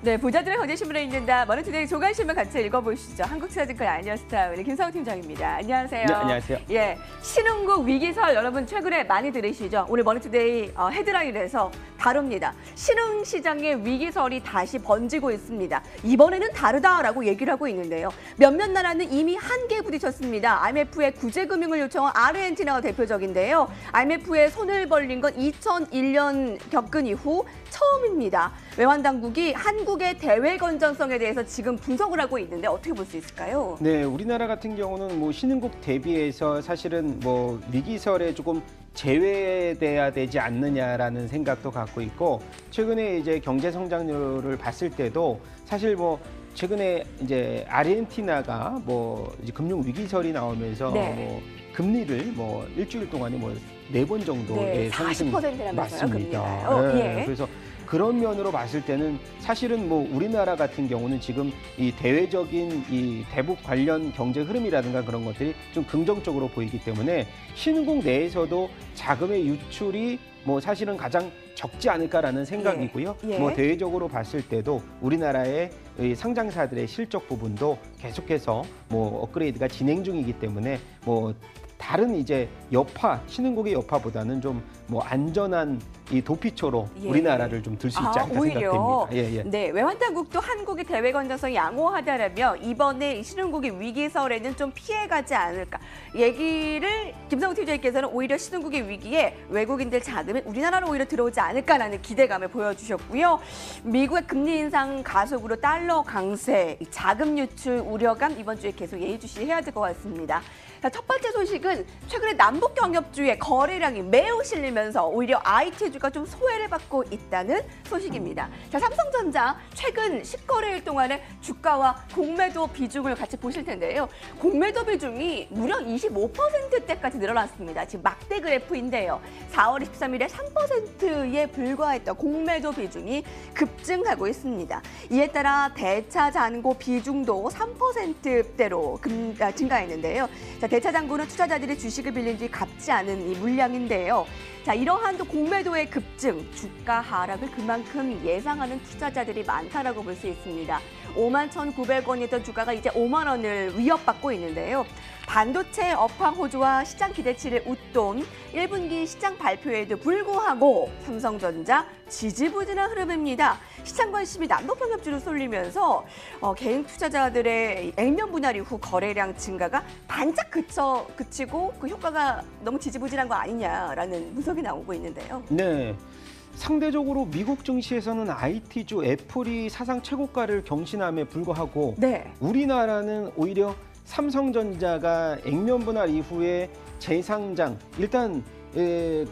네, 부자들의 거짓신문에 읽는다. 머니투데이 조간신문 같이 읽어보시죠. 한국투자증권 아이언스타 우리 김성우 팀장입니다. 안녕하세요. 네, 안녕하세요. 예, 신흥국 위기설 여러분 최근에 많이 들으시죠? 오늘 머니투데이 헤드라인에서 다룹니다. 신흥시장의 위기설이 다시 번지고 있습니다. 이번에는 다르다라고 얘기를 하고 있는데요. 몇몇 나라는 이미 한계에 부딪혔습니다. IMF에 구제금융을 요청한 아르헨티나가 대표적인데요. IMF에 손을 벌린 건 2001년 겪은 이후 처음입니다. 외환당국이 한국의 대외 건전성에 대해서 지금 분석을 하고 있는데 어떻게 볼 수 있을까요? 네, 우리나라 같은 경우는 뭐 신흥국 대비해서 사실은 뭐 위기설에 조금 제외돼야 되지 않느냐라는 생각도 갖고 있고, 최근에 이제 경제 성장률을 봤을 때도 사실 뭐 최근에 이제 아르헨티나가 뭐 이제 금융 위기설이 나오면서 뭐 금리를 뭐 일주일 동안에 뭐 4번 정도의 상승 40%라면서요, 맞습니다. 네. 그래서 그런 면으로 봤을 때는 사실은 뭐 우리나라 같은 경우는 지금 이 대외적인 이 대북 관련 경제 흐름이라든가 그런 것들이 좀 긍정적으로 보이기 때문에 신흥국 내에서도 자금의 유출이 뭐 사실은 가장 적지 않을까라는 생각이고요. 뭐 대외적으로 봤을 때도 우리나라의 상장사들의 실적 부분도 계속해서 뭐 업그레이드가 진행 중이기 때문에 뭐 다른 이제 여파, 신흥국의 여파보다는 좀 뭐 안전한 이 도피처로 우리나라를 좀 들 수 있지 않을까 생각됩니다. 네, 외환당국도 한국의 대외 건전성이 양호하다라며 이번에 신흥국의 위기설에는 좀 피해가지 않을까 얘기를 김성우 팀장님께서는 오히려 신흥국의 위기에 외국인들 자금이 우리나라로 오히려 들어오지 않을까라는 기대감을 보여주셨고요. 미국의 금리 인상 가속으로 달러 강세, 자금 유출 우려감 이번 주에 계속 예의주시해야 될 것 같습니다. 자, 첫 번째 소식은 최근에 남북 경협주의 거래량이 매우 실리면서 오히려 IT주가 좀 소외를 받고 있다는 소식입니다. 자, 삼성전자 최근 10거래일 동안의 주가와 공매도 비중을 같이 보실 텐데요. 공매도 비중이 무려 25%대까지 늘어났습니다. 지금 막대 그래프인데요. 4월 23일에 3%에 불과했던 공매도 비중이 급증하고 있습니다. 이에 따라 대차 잔고 비중도 3%대로 증가했는데요. 자, 대차 잔고는 투자자들이 주식을 빌린 뒤 갚지 않은 이 물량인데요. 자, 이러한 또 공매도의 급증, 주가 하락을 그만큼 예상하는 투자자들이 많다라고 볼 수 있습니다. 51,900원이었던 주가가 이제 5만 원을 위협받고 있는데요. 반도체 업황 호조와 시장 기대치를 웃돈 1분기 시장 발표에도 불구하고 삼성전자 지지부진한 흐름입니다. 시장 관심이 남북경협주로 쏠리면서 개인 투자자들의 액면 분할 이후 거래량 증가가 반짝 그치고 그 효과가 너무 지지부진한 거 아니냐라는 분석이 나오고 있는데요. 네. 상대적으로 미국 증시에서는 IT주 애플이 사상 최고가를 경신함에 불구하고 우리나라는 오히려 삼성전자가 액면 분할 이후에 재상장, 일단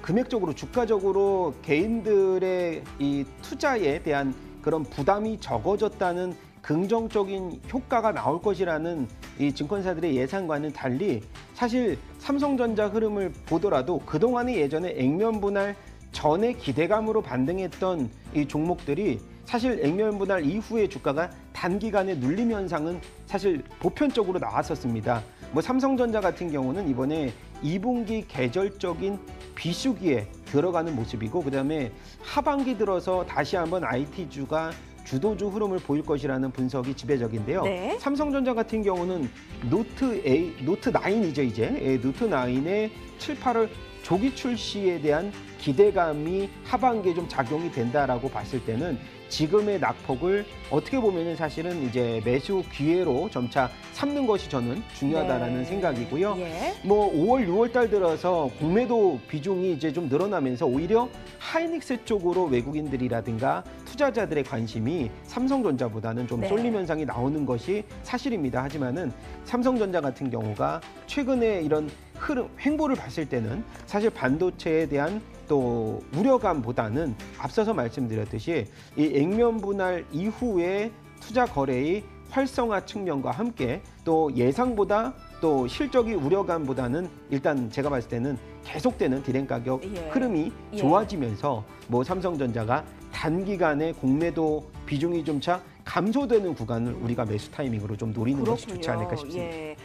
금액적으로 주가적으로 개인들의 이 투자에 대한 그런 부담이 적어졌다는 긍정적인 효과가 나올 것이라는 이 증권사들의 예상과는 달리 사실 삼성전자 흐름을 보더라도 그동안의 예전에 액면 분할 전의 기대감으로 반등했던 이 종목들이 사실 액면 분할 이후의 주가가 단기간에 눌림 현상은 사실 보편적으로 나왔었습니다. 뭐 삼성전자 같은 경우는 이번에 2분기 계절적인 비수기에 들어가는 모습이고, 그다음에 하반기 들어서 다시 한번 IT주가 주도주 흐름을 보일 것이라는 분석이 지배적인데요. 삼성전자 같은 경우는 노트 9이죠, 이제. 노트 9의 7, 8월 조기 출시에 대한 기대감이 하반기에 좀 작용이 된다라고 봤을 때는 지금의 낙폭을 어떻게 보면은 사실은 이제 매수 기회로 점차 삼는 것이 저는 중요하다라는 생각이고요. 뭐 5월, 6월 달 들어서 공매도 비중이 이제 좀 늘어나면서 오히려 하이닉스 쪽으로 외국인들이라든가 투자자들의 관심이 삼성전자보다는 좀 쏠림 현상이 나오는 것이 사실입니다. 하지만은 삼성전자 같은 경우가 최근에 이런 흐름, 행보를 봤을 때는 사실 반도체에 대한 또 우려감보다는 앞서서 말씀드렸듯이 이 액면 분할 이후에 투자 거래의 활성화 측면과 함께 또 예상보다 또 실적이 우려감보다는 일단 제가 봤을 때는 계속되는 디램 가격 흐름이 좋아지면서 뭐 삼성전자가 단기간에 공매도 비중이 좀 감소되는 구간을 우리가 매수 타이밍으로 좀 노리는 것이 좋지 않을까 싶습니다.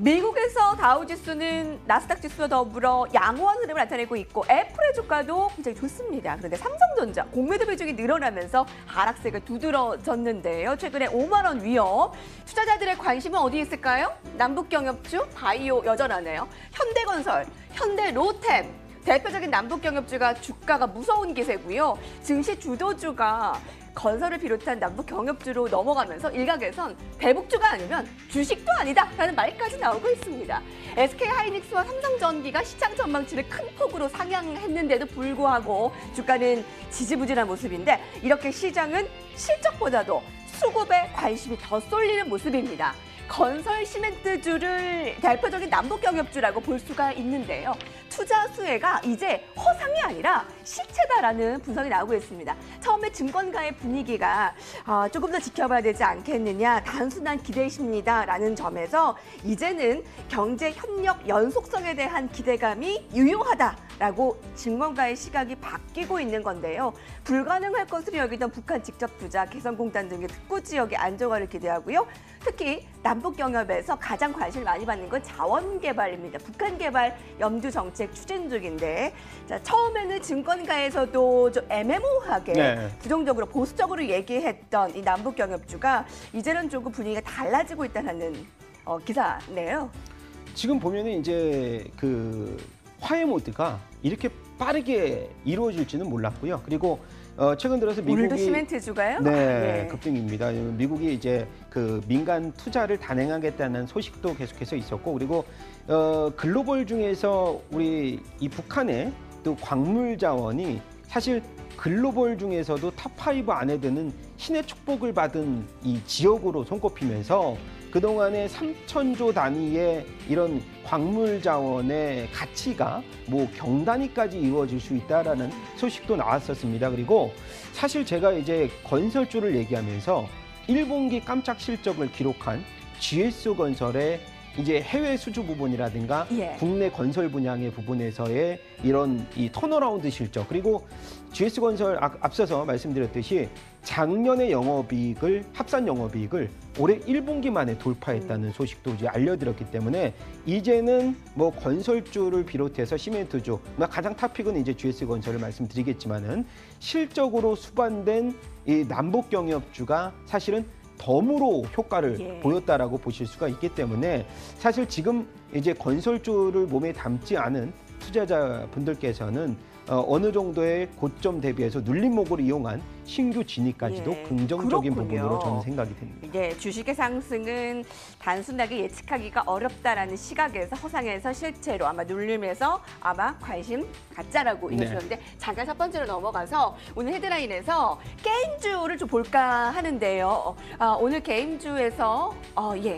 미국에서 다우지수는 나스닥 지수와 더불어 양호한 흐름을 나타내고 있고 애플의 주가도 굉장히 좋습니다. 그런데 삼성전자 공매도 비중이 늘어나면서 하락세가 두드러졌는데요. 최근에 5만 원 위협. 투자자들의 관심은 어디 있을까요? 남북경협주, 바이오 여전하네요. 현대건설, 현대로템. 대표적인 남북경협주가 주가가 무서운 기세고요. 증시 주도주가 건설을 비롯한 남북 경협주로 넘어가면서 일각에선 대북주가 아니면 주식도 아니다라는 말까지 나오고 있습니다. SK하이닉스와 삼성전기가 시장 전망치를 큰 폭으로 상향했는데도 불구하고 주가는 지지부진한 모습인데 이렇게 시장은 실적보다도 수급에 관심이 더 쏠리는 모습입니다. 건설 시멘트주를 대표적인 남북경협주라고 볼 수가 있는데요. 투자 수혜가 이제 허상이 아니라 실체다라는 분석이 나오고 있습니다. 처음에 증권가의 분위기가 조금 더 지켜봐야 되지 않겠느냐, 단순한 기대 심리다라는 점에서 이제는 경제 협력 연속성에 대한 기대감이 유효하다라고 증권가의 시각이 바뀌고 있는 건데요. 불가능할 것으로 여기던 북한 직접 투자, 개성공단 등의 특구 지역의 안정화를 기대하고요. 특히 남북경협에서 가장 관심을 많이 받는 건 자원개발입니다. 북한 개발 염두 정책 추진 중인데 자, 처음에는 증권가에서도 좀 애매모호하게 부정적으로 보수적으로 얘기했던 이 남북경협주가 이제는 조금 분위기가 달라지고 있다는 기사네요. 지금 보면은 이제 그 화해 모드가 이렇게 빠르게 이루어질지는 몰랐고요. 그리고 최근 들어서 미국이 오늘도 시멘트주가요? 네, 급등입니다. 미국이 이제 그 민간 투자를 단행하겠다는 소식도 계속해서 있었고, 그리고 글로벌 중에서 우리 이 북한의 또 광물 자원이 사실 글로벌 중에서도 탑5 안에 드는 신의 축복을 받은 이 지역으로 손꼽히면서 그동안에 3천조 단위의 이런 광물 자원의 가치가 뭐 경단위까지 이루어질 수 있다라는 소식도 나왔었습니다. 그리고 사실 제가 이제 건설주를 얘기하면서 1분기 깜짝 실적을 기록한 GS건설의 이제 해외 수주 부분이라든가 국내 건설 분야의 부분에서의 이런 이 턴어라운드 실적, 그리고 GS건설 앞서서 말씀드렸듯이 작년의 영업이익을 합산 영업이익을 올해 1분기 만에 돌파했다는 소식도 이제 알려드렸기 때문에 이제는 뭐 건설주를 비롯해서 시멘트주, 가장 탑픽은 이제 GS건설을 말씀드리겠지만은 실적으로 수반된 이 남북경협주가 사실은 덤으로 효과를 보였다라고 보실 수가 있기 때문에 사실 지금 이제 건설주를 몸에 담지 않은 투자자분들께서는 어느 정도의 고점 대비해서 눌림목을 이용한 신규 진입까지도 긍정적인 부분으로 저는 생각이 됩니다. 네, 주식의 상승은 단순하게 예측하기가 어렵다라는 시각에서 허상에서 실체로 아마 눌림에서 아마 관심 갖자라고 얘기하셨는데 잠깐 첫 번째로 넘어가서 오늘 헤드라인에서 게임주를 좀 볼까 하는데요. 오늘 게임주에서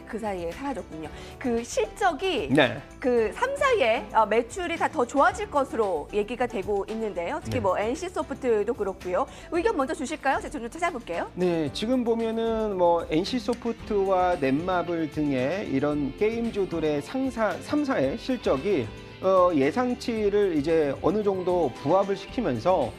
그 사이에 사라졌군요. 그 실적이 그 3, 4에 매출이 다 더 좋아질 것으로 얘기가 되고 있는데요. 특히 뭐 NC소프트도 그렇고요. 의견 먼저 주실까요? 제가 좀 찾아볼게요. 네, 지금 보면은 뭐 NC소프트와 넷마블 등의 이런 게임주들의 3, 4의 실적이 예상치를 이제 어느 정도 부합을 시키면서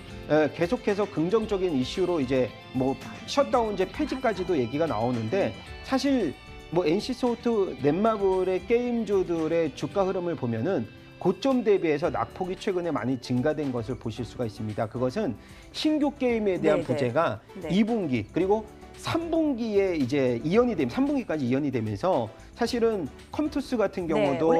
계속해서 긍정적인 이슈로 이제 뭐 셧다운제 폐지까지도 얘기가 나오는데 사실 뭐 NC소프트, 넷마블의 게임주들의 주가 흐름을 보면은 고점 대비해서 낙폭이 최근에 많이 증가된 것을 보실 수가 있습니다. 그것은 신규 게임에 대한 부재가 2분기 그리고 3분기에 이제 이연이 되면 3분기까지 이연이 되면서 사실은 컴투스 같은 경우도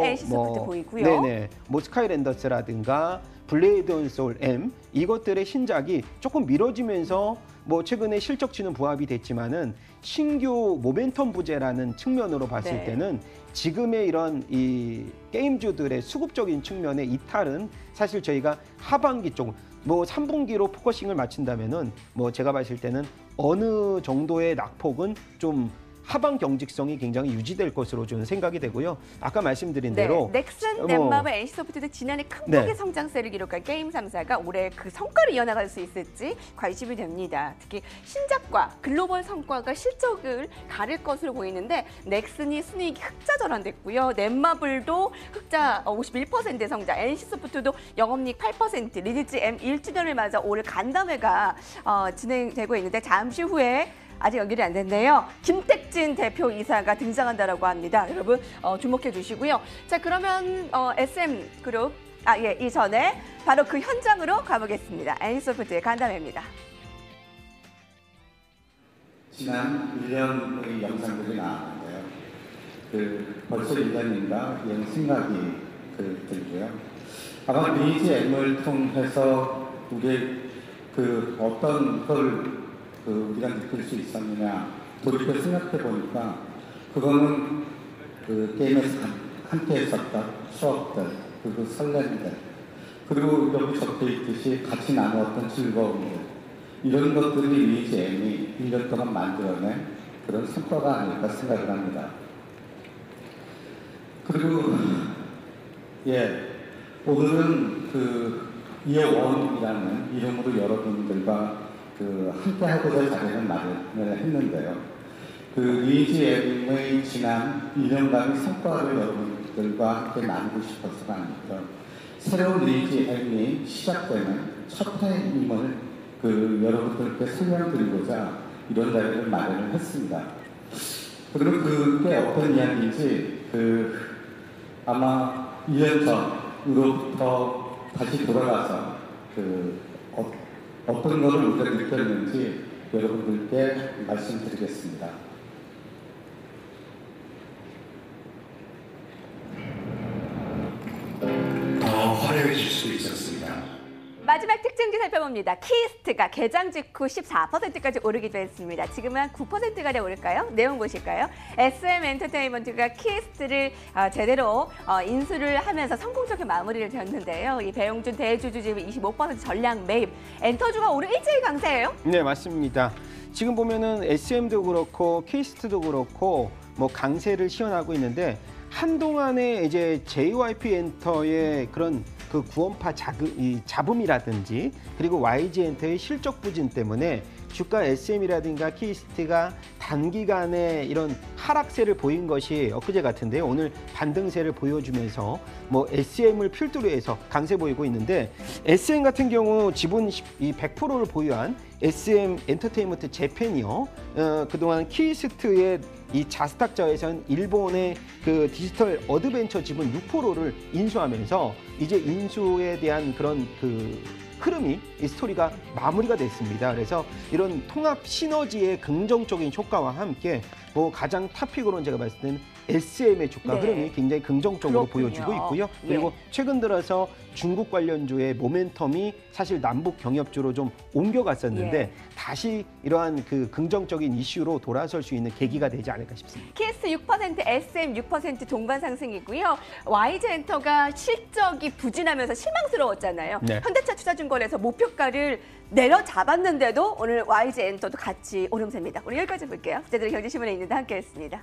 뭐 스카이랜더스라든가 블레이드 온 소울 M 이것들의 신작이 조금 미뤄지면서 뭐 최근에 실적치는 부합이 됐지만은 신규 모멘텀 부재라는 측면으로 봤을 때는 지금의 이런 이 게임주들의 수급적인 측면의 이탈은 사실 저희가 하반기 쪽 뭐 3분기로 포커싱을 맞춘다면은 뭐 제가 봤을 때는 어느 정도의 낙폭은 좀 하방 경직성이 굉장히 유지될 것으로 저는 생각이 되고요. 아까 말씀드린 대로 넥슨, 넷마블, NC소프트도 지난해 큰 폭의 성장세를 기록한 게임 3사가 올해 그 성과를 이어나갈 수 있을지 관심이 됩니다. 특히 신작과 글로벌 성과가 실적을 가릴 것으로 보이는데 넥슨이 순이익이 흑자 전환됐고요. 넷마블도 흑자 51% 성장, NC소프트도 영업이익 8%, 리니지 M 1주년을 맞아 올해 간담회가 진행되고 있는데 잠시 후에 아직 연결이 안 됐네요. 김택진 대표이사가 등장한다라고 합니다. 여러분 주목해 주시고요. 자, 그러면 SM그룹 이전에 바로 그 현장으로 가보겠습니다. 애니소프트의 간담회입니다. 지난 1년의 영상들이 나왔는데요. 벌써 1년인가 이런 생각이 들고요. 아마 리니지 M을 통해서 우리 어떤 걸 우리가 느낄 수 있었느냐 돌이켜 생각해 보니까 그거는 게임에서 함께 했었던 추억들, 그리고 설렘들, 그리고 여기 적혀 있듯이 같이 나누었던 즐거움들, 이런 것들이 리니지 M이 1년 동안 만들어낸 그런 성과가 아닐까 생각을 합니다. 그리고 오늘은 이어원이라는 이름으로 여러분들과 함께 하고자 자리를 마련을 했는데요. 리니지 M의 지난 1년간의 성과를 여러분들과 함께 나누고 싶어서가 아니고요. 새로운 리니지 M이 시작되는 첫 해임을 여러분들께 설명드리고자 이런 자리를 마련을 했습니다. 그리고 그게 어떤 이야기인지 아마 1년 전으로부터 다시 돌아가서 어떤 것을 우리가 느꼈는지 여러분들께 말씀드리겠습니다. 더 화려해질 수 있었습니다. 마지막 특징지 살펴봅니다. 키스트가 개장 직후 14%까지 오르기도 했습니다. 지금은 한 9%가량 오를까요? 내용 보실까요? SM 엔터테인먼트가 키스트를 제대로 인수를 하면서 성공적인 마무리를 지었는데요. 이 배용준 대주주 지분 25% 전량 매입. 엔터주가 올해 일제히 강세예요? 네, 맞습니다. 지금 보면은 SM도 그렇고 키스트도 그렇고 뭐 강세를 시현하고 있는데 한동안에 이제 JYP 엔터의 그런 구원파 잡음이라든지 그리고 YG 엔터의 실적 부진 때문에 주가 SM이라든가 키스트가 단기간에 이런 하락세를 보인 것이 엊그제 같은데요. 오늘 반등세를 보여주면서 뭐 SM을 필두로 해서 강세 보이고 있는데 SM 같은 경우 지분 100%를 보유한 SM 엔터테인먼트 재팬이요. 그동안 키스트의 이 자스탁자에서는 일본의 디지털 어드벤처 지분 6%를 인수하면서 이제 인수에 대한 그런 흐름이 이 스토리가 마무리가 됐습니다. 그래서 이런 통합 시너지의 긍정적인 효과와 함께 가장 탑픽으로는 제가 봤을 때는 SM의 주가 흐름이 굉장히 긍정적으로 보여주고 있고요. 그리고 최근 들어서 중국 관련주의 모멘텀이 사실 남북 경협주로 좀 옮겨갔었는데 다시 이러한 긍정적인 이슈로 돌아설 수 있는 계기가 되지 않을까 싶습니다. KS 6%, SM 6% 동반 상승이고요. YG 엔터가 실적이 부진하면서 실망스러웠잖아요. 현대차 투자증권에서 목표가를 내려잡았는데도 오늘 YG 엔터도 같이 오름세입니다. 오늘 여기까지 볼게요. 제대로 경제신문에 있는데 함께했습니다.